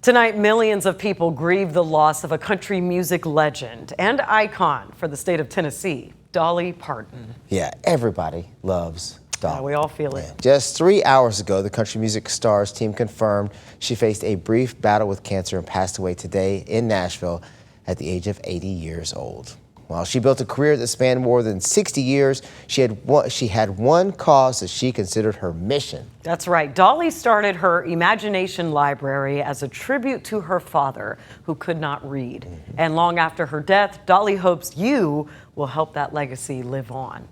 Tonight, millions of people grieve the loss of a country music legend and icon for the state of Tennessee, Dolly Parton. Yeah, everybody loves Dolly. Yeah, we all feel it. Just 3 hours ago, the country music stars team confirmed she faced a brief battle with cancer and passed away today in Nashville at the age of 80 years old. While she built a career that spanned more than 60 years, she had one cause that she considered her mission. That's right. Dolly started her Imagination Library as a tribute to her father, who could not read. And long after her death, Dolly hopes you will help that legacy live on.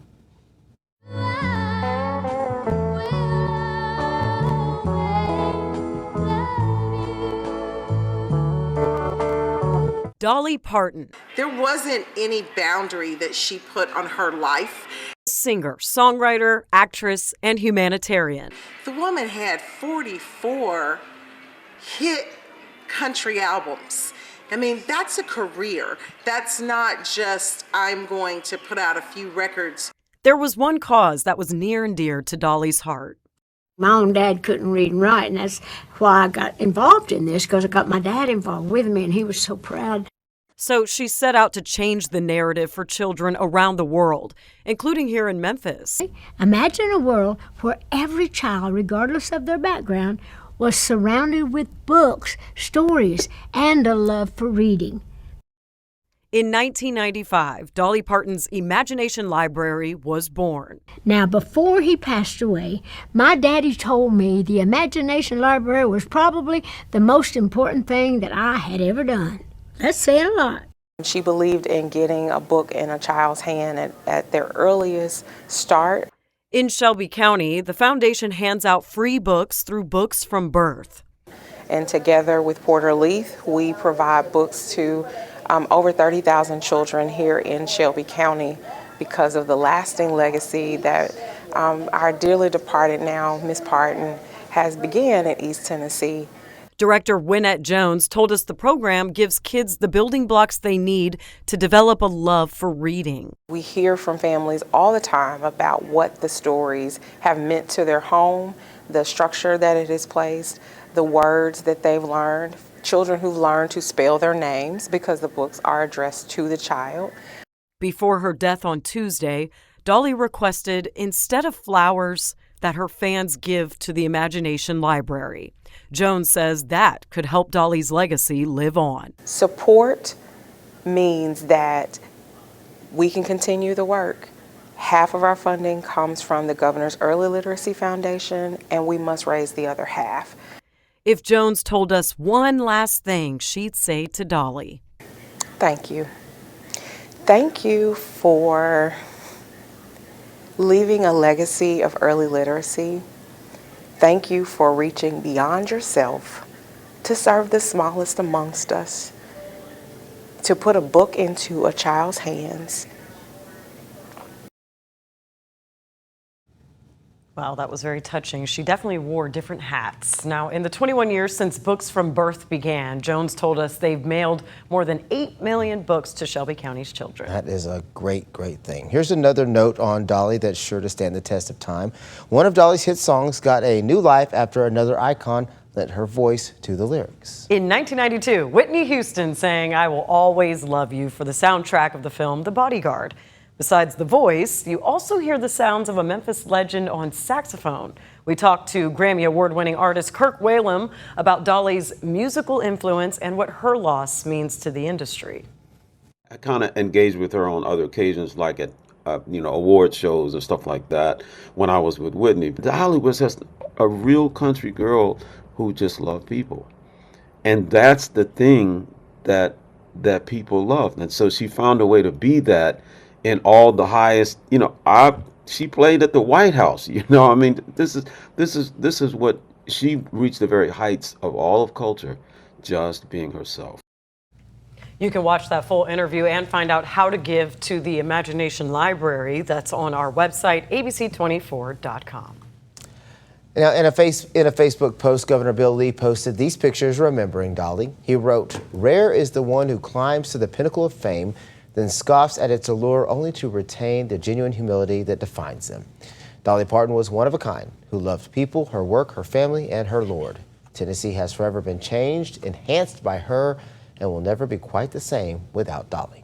Dolly Parton. There wasn't any boundary that she put on her life. Singer, songwriter, actress, and humanitarian. The woman had 44 hit country albums. I mean, that's a career. That's not just, I'm going to put out a few records. There was one cause that was near and dear to Dolly's heart. My own dad couldn't read and write, and that's why I got involved in this, because I got my dad involved with me, and he was so proud. So she set out to change the narrative for children around the world, including here in Memphis. Imagine a world where every child, regardless of their background, was surrounded with books, stories, and a love for reading. In 1995, Dolly Parton's Imagination Library was born. Now, before he passed away, my daddy told me the Imagination Library was probably the most important thing that I had ever done. That's saying a lot. She believed in getting a book in a child's hand at their earliest start. In Shelby County, the foundation hands out free books through Books from Birth. And together with Porter Leith, we provide books to over 30,000 children here in Shelby County because of the lasting legacy that our dearly departed now, Miss Parton, has began in East Tennessee. Director Wynette Jones told us the program gives kids the building blocks they need to develop a love for reading. We hear from families all the time about what the stories have meant to their home, the structure that it has placed, the words that they've learned, children who've learned to spell their names because the books are addressed to the child. Before her death on Tuesday, Dolly requested, instead of flowers, that her fans give to the Imagination Library. Jones says that could help Dolly's legacy live on. Support means that we can continue the work. Half of our funding comes from the Governor's Early Literacy Foundation, and we must raise the other half. If Jones told us one last thing she'd say to Dolly. Thank you. Thank you for leaving a legacy of early literacy. Thank you for reaching beyond yourself to serve the smallest amongst us, to put a book into a child's hands. Wow, that was very touching. She definitely wore different hats. Now, in the 21 years since Books from Birth began, Jones told us they've mailed more than 8 million books to Shelby County's children. That is a great, great thing. Here's another note on Dolly that's sure to stand the test of time. One of Dolly's hit songs got a new life after another icon lent her voice to the lyrics. In 1992, Whitney Houston sang "I Will Always Love You" for the soundtrack of the film The Bodyguard. Besides the voice, you also hear the sounds of a Memphis legend on saxophone. We talked to Grammy Award-winning artist Kirk Whalum about Dolly's musical influence and what her loss means to the industry. I kind of engaged with her on other occasions, like at award shows and stuff like that when I was with Whitney. Dolly was just a real country girl who just loved people. And that's the thing that people loved. And so she found a way to be that in all the highest, she played at the White House, I mean, this is what she reached the very heights of all of culture, just being herself. You can watch that full interview and find out how to give to the Imagination Library. That's on our website, abc24.com. Now, in a Facebook post, Governor Bill Lee posted these pictures remembering Dolly. He wrote, "Rare is the one who climbs to the pinnacle of fame, then scoffs at its allure only to retain the genuine humility that defines them." Dolly Parton was one of a kind who loved people, her work, her family, and her Lord. Tennessee has forever been changed, enhanced by her, and will never be quite the same without Dolly.